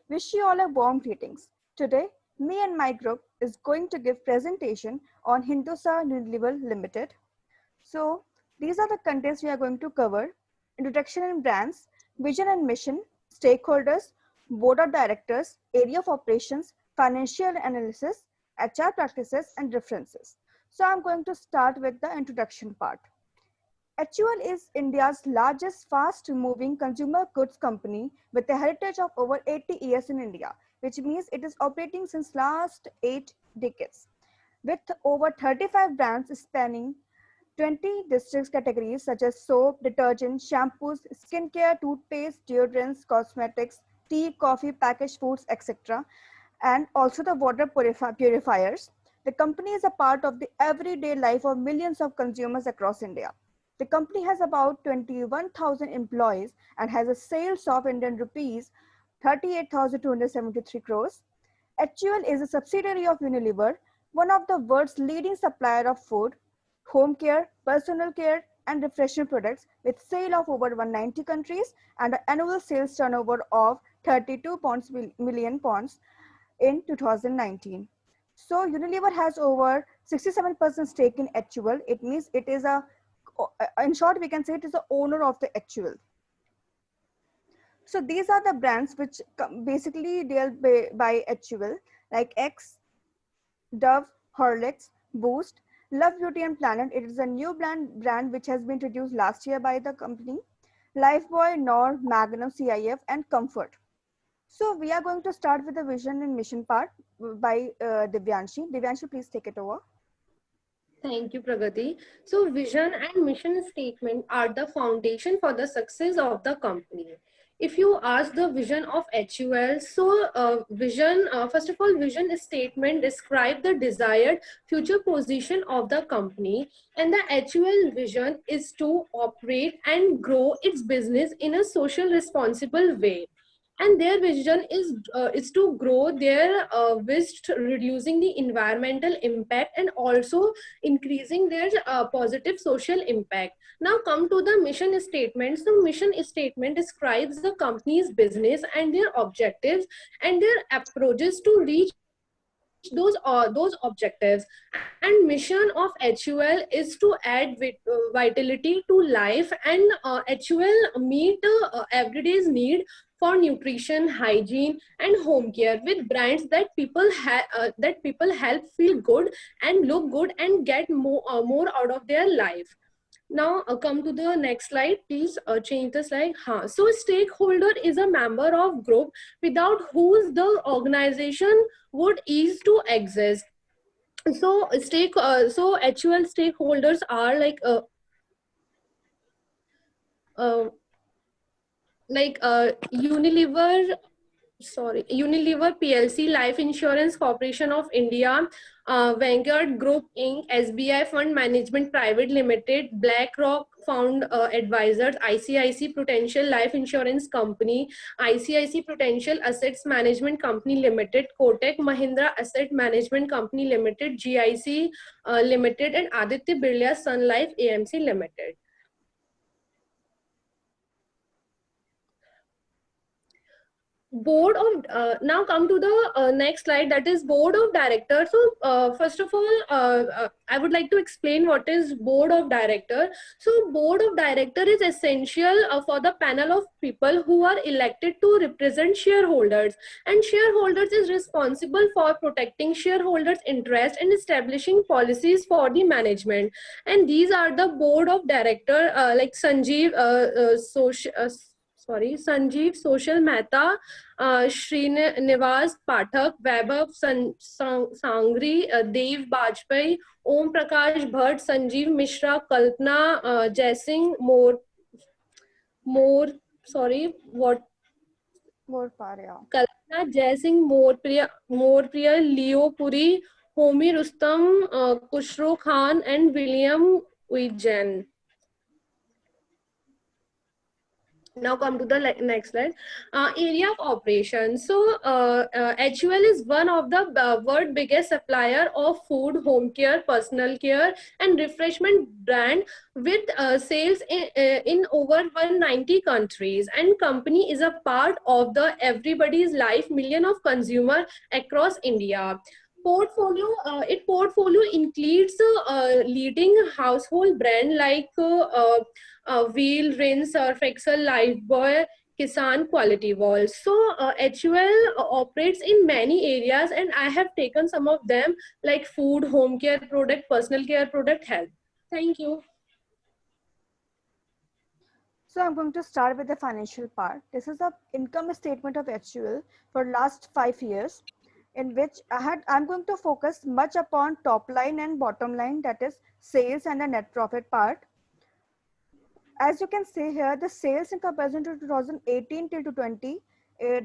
Wish you all a warm greetings. Today, me and my group is going to give presentation on Hindustan Unilever Limited. So, these are the contents we are going to cover: introduction and brands, vision and mission, stakeholders, board of directors, area of operations, financial analysis, HR practices, and references. So, I'm going to start with the introduction part. HUL is India's largest fast-moving consumer goods company with a heritage of over 80 years in India, which means it is operating since last 8 decades. With over 35 brands spanning 20 districts categories such as soap, detergent, shampoos, skincare, toothpaste, deodorants, cosmetics, tea, coffee, packaged foods, etc., and also the water purifiers. The company is a part of the everyday life of millions of consumers across India. The company has about 21,000 employees and has a sales of Indian rupees 38,273 crores. HUL is a subsidiary of Unilever, one of the world's leading supplier of food, home care, personal care, and refreshment products with sale of over 190 countries and an annual sales turnover of 32 million pounds in 2019. So Unilever has over 67% stake in HUL. It means it is in short, we can say it is the owner of the HUL. So these are the brands which basically deal by HUL, like X, Dove, Horlicks, Boost, Love Beauty and Planet. It is a new brand which has been introduced last year by the company. Lifebuoy, Knorr, Magnum, CIF, and Comfort. So we are going to start with the vision and mission part by Divyanshi. Divyanshi, please take it over. Thank you, Pragati. So vision and mission statement are the foundation for the success of the company. If you ask the vision of HUL, first of all, vision statement describe the desired future position of the company, and the HUL vision is to operate and grow its business in a social responsible way. And their vision is to grow their waste, reducing the environmental impact and also increasing their positive social impact. Now come to the mission statement. So mission statement describes the company's business and their objectives and their approaches to reach those objectives. And mission of HUL is to add vitality to life, and HUL meet everyday's need for nutrition, hygiene, and home care with brands that people help feel good and look good and get more out of their life. Now come to the next slide. Please change the slide. So stakeholder is a member of group without whose the organization would ease to exist. So HUL stakeholders are uh, Unilever PLC, Life Insurance Corporation of India, Vanguard Group Inc., SBI Fund Management Private Limited, BlackRock Fund Advisors, ICICI Prudential Life Insurance Company, ICICI Prudential Assets Management Company Limited, Kotak Mahindra Asset Management Company Limited, GIC Limited, and Aditya Birla Sun Life AMC Limited. Board of now come to the next slide, that is board of directors. So first of all, I would like to explain what is board of director. So board of director is essential for the panel of people who are elected to represent shareholders, and shareholders is responsible for protecting shareholders interest and establishing policies for the management. And these are the board of director, like Sanjeev Social Mehta, Srinivas Pathak, Vaibhav Sangri, Dev Bajpai, Om Prakash Bhatt, Sanjeev Mishra, Kalpana Jaising, Kalpana Jaising, Morpriya, Leo Puri, Homi Rustam, Kushro Khan, and William Uijan. Now come to the next slide. Area of operation. So HUL is one of the world biggest supplier of food, home care, personal care and refreshment brand with sales in over 190 countries, and company is a part of the everybody's life million of consumer across India. Portfolio includes leading household brand like Wheel, Rin, Surf Excel, Lifebuoy, Kisan Quality Walls. So HUL operates in many areas, and I have taken some of them like food, home care product, personal care product, health. Thank you. So I'm going to start with the financial part. This is the income statement of HUL for last 5 years, in which I'm going to focus much upon top line and bottom line, that is sales and the net profit part. As you can see here, the sales in comparison to 2018 till to 20,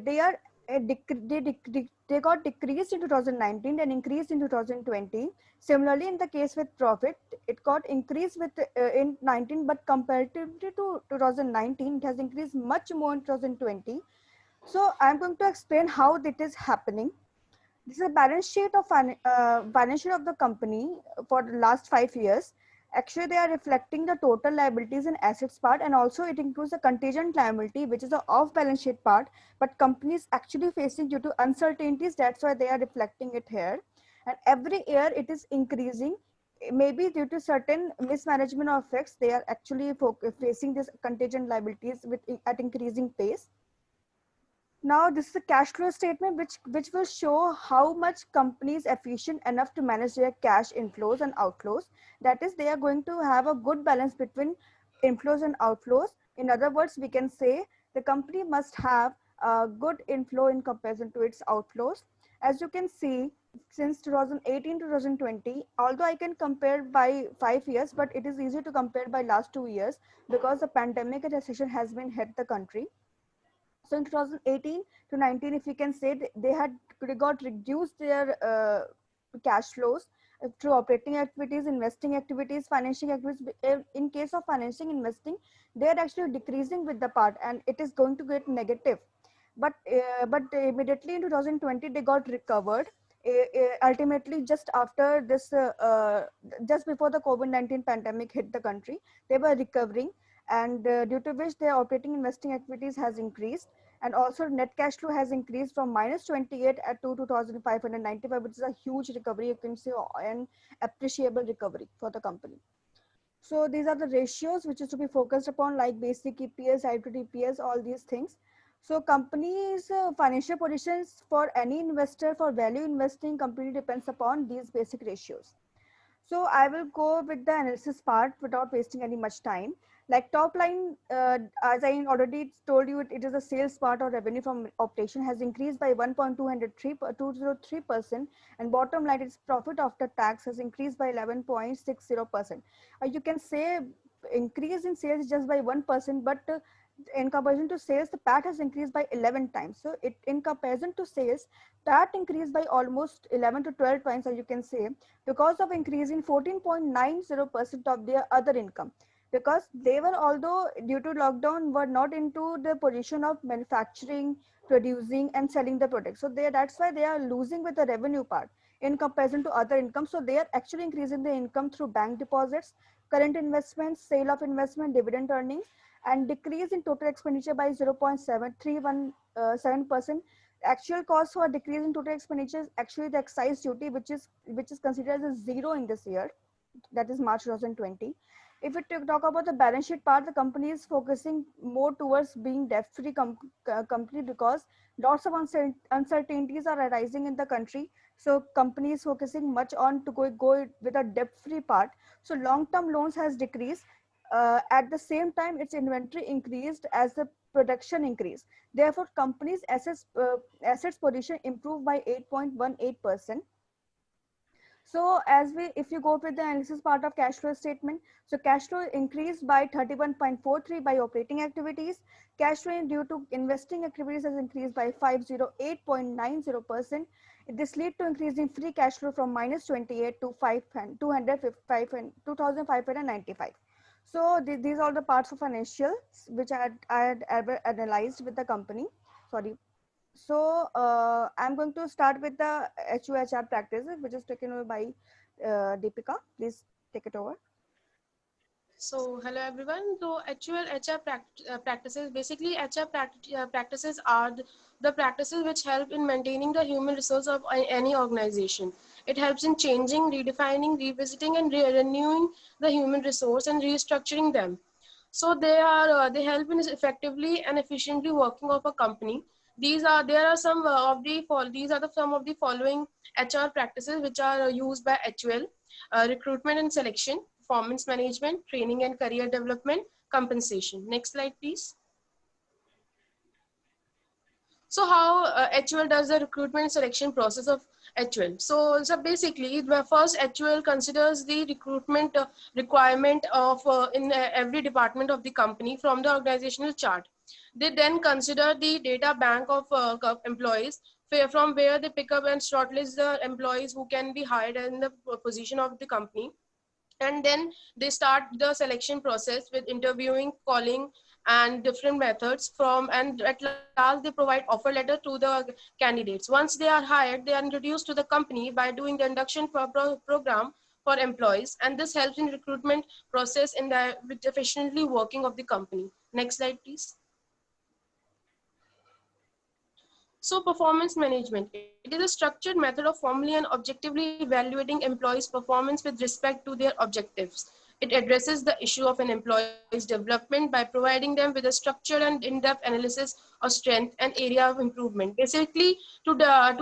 they are they got decreased in 2019 and increased in 2020. Similarly, in the case with profit, it got increased with in 19, but comparatively to 2019, it has increased much more in 2020. So I'm going to explain how it is happening. This is a balance sheet of balance sheet of the company for the last 5 years. Actually, they are reflecting the total liabilities and assets part, and also it includes a contingent liability, which is the off balance sheet part, but companies actually facing due to uncertainties. That's why they are reflecting it here. And every year it is increasing. Maybe due to certain mismanagement of effects, they are actually facing this contingent liabilities with at increasing pace. Now, this is a cash flow statement which will show how much companies efficient enough to manage their cash inflows and outflows. That is, they are going to have a good balance between inflows and outflows. In other words, we can say the company must have a good inflow in comparison to its outflows. As you can see, since 2018 to 2020, although I can compare by 5 years, but it is easy to compare by last 2 years because the pandemic and recession has been hit the country. So in 2018 to 19, if we can say, they got reduced their cash flows through operating activities, investing activities, financing activities. In case of financing, investing, they are actually decreasing with the part, and it is going to get negative. But immediately in 2020, they got recovered. Ultimately, just after this, just before the COVID-19 pandemic hit the country, they were recovering, and due to which their operating investing activities has increased, and also net cash flow has increased from minus 28 at 2,595, which is a huge recovery, you can say, an appreciable recovery for the company. So these are the ratios which is to be focused upon, like basic EPS, hybrid EPS, all these things. So companies' financial positions for any investor for value investing completely depends upon these basic ratios. So I will go with the analysis part without wasting any much time. Like top line, as I already told you, it is a sales part or revenue from operation has increased by 1.203%, and bottom line, its profit after tax has increased by 11.60%. You can say increase in sales just by 1%, but in comparison to sales, the PAT has increased by 11 times. So it, in comparison to sales, PAT increased by almost 11 to 12 times, as you can say, because of increase in 14.90% of their other income. Because they were, although due to lockdown, were not into the position of manufacturing, producing and selling the product. So that's why they are losing with the revenue part in comparison to other income. So they are actually increasing the income through bank deposits, current investments, sale of investment, dividend earnings, and decrease in total expenditure by 0.7317%. Actual cost for decrease in total expenditure is actually the excise duty, which is considered as a zero in this year, that is March 2020. If we talk about the balance sheet part, the company is focusing more towards being debt-free company, because lots of uncertainties are arising in the country. So company is focusing much on to go with a debt-free part. So long-term loans has decreased. At the same time, its inventory increased as the production increased. Therefore, company's assets position improved by 8.18%. So if you go with the analysis part of cash flow statement, so cash flow increased by 31.43 by operating activities. Cash flow due to investing activities has increased by 508.90%. This led to increase in free cash flow from minus 28 to 2,595. So these are the parts of financial which I had ever analyzed with the company. Sorry. So I'm going to start with the HUHR practices, which is taken over by Deepika. Please take it over. So, hello everyone. So, actual HR practices, basically HR practices are the practices which help in maintaining the human resource of any organization. It helps in changing, redefining, revisiting, and renewing the human resource and restructuring them. So they help in effectively and efficiently working of a company. There are some of the these are some of the following HR practices which are used by HUL: recruitment and selection, performance management, training and career development, compensation. Next slide, please. So how HUL does the recruitment selection process of HUL? So basically, the first HUL considers the recruitment requirement of in every department of the company from the organizational chart. They then consider the data bank of employees from where they pick up and shortlist the employees who can be hired in the position of the company, and then they start the selection process with interviewing, calling, and different methods from, and at last they provide offer letter to the candidates. Once they are hired, they are introduced to the company by doing the induction program for employees, and this helps in recruitment process in the with efficiently working of the company. Next slide, please. So performance management, it is a structured method of formally and objectively evaluating employees' performance with respect to their objectives. It addresses the issue of an employee's development by providing them with a structured and in-depth analysis of strength and area of improvement. Basically, to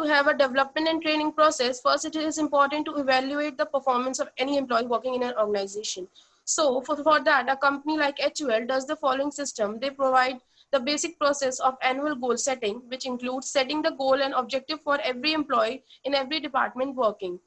have a development and training process, first it is important to evaluate the performance of any employee working in an organization. So for that, a company like HUL does the following system. They provide the basic process of annual goal setting, which includes setting the goal and objective for every employee in every department working.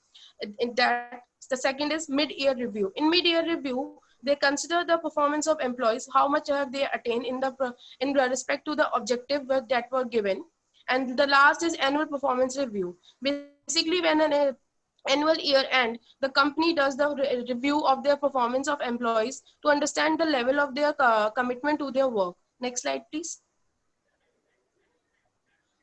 The second is mid-year review. In mid-year review, they consider the performance of employees, how much have they attained in respect to the objective that were given. And the last is annual performance review. Basically, when an annual year end, the company does the review of their performance of employees to understand the level of their commitment to their work. Next slide, please.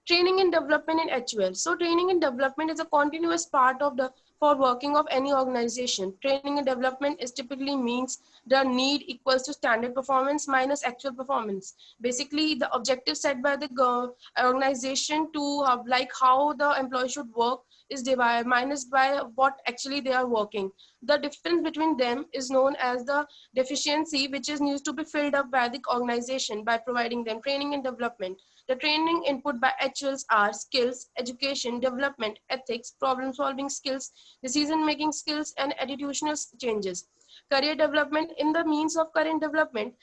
Training and development in HUL. So training and development is a continuous part of the for working of any organization. Training and development is typically means the need equals to standard performance minus actual performance. Basically, the objective set by the organization to like how the employee should work is divided minus by what actually they are working. The difference between them is known as the deficiency, which is needs to be filled up by the organization by providing them training and development. The training input by HULs are skills, education, development, ethics, problem-solving skills, decision-making skills, and attitudinal changes. Career development, in the means of current development,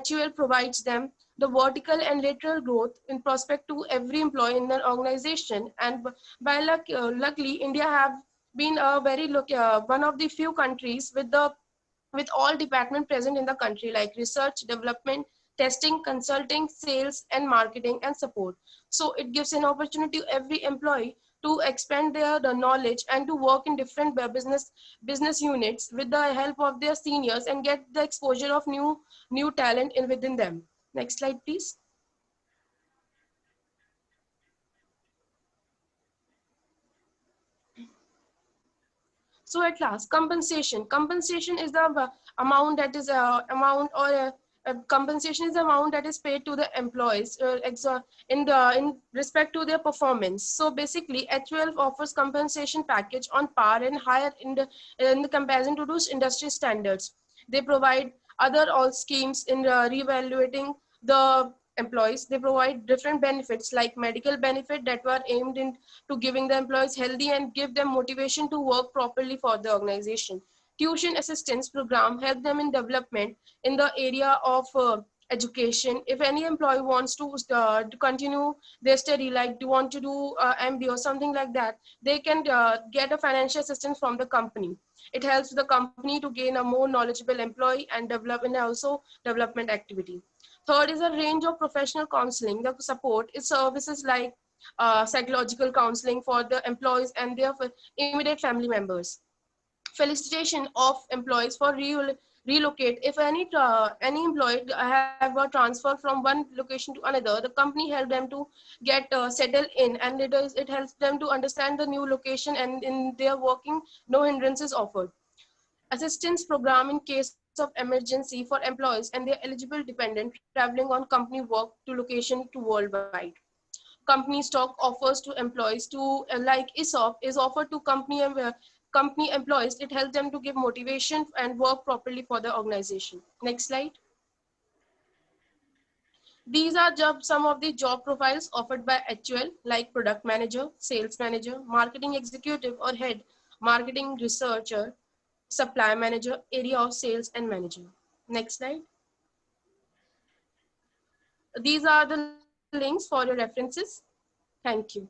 HUL provides them the vertical and lateral growth in prospect to every employee in the organization. And by luckily, India have been a very one of the few countries with all departments present in the country, like research, development, testing, consulting, sales, and marketing and support. So it gives an opportunity to every employee to expand the knowledge and to work in different business units with the help of their seniors and get the exposure of new talent within them. Next slide, please. So at last, compensation. Compensation is the amount that is amount or compensation is the amount that is paid to the employees in respect to their performance. So basically, HUL offers compensation package on par and higher in the comparison to those industry standards. They provide other all schemes in reevaluating the employees. They provide different benefits like medical benefit that were aimed in to giving the employees healthy and give them motivation to work properly for the organization. Tuition assistance program help them in development in the area of education. If any employee wants to continue their study, like they want to do MBA or something like that, they can get a financial assistance from the company. It helps the company to gain a more knowledgeable employee and develop and also development activity. Third is a range of professional counseling. The support is services like psychological counseling for the employees and their immediate family members. Felicitation of employees for relocate. If any employee have a transfer from one location to another, the company help them to get settled in, and it helps them to understand the new location, and in their working, no hindrances offered. Assistance program in case of emergency for employees and their eligible dependent traveling on company work to location to worldwide. Company stock offers to employees to like ESOP is offered to company employees. It helps them to give motivation and work properly for the organization. Next slide. These are some of the job profiles offered by HUL, like product manager, sales manager, marketing executive or head, marketing researcher, supply manager, area of sales and manager. Next slide. These are the links for your references. Thank you.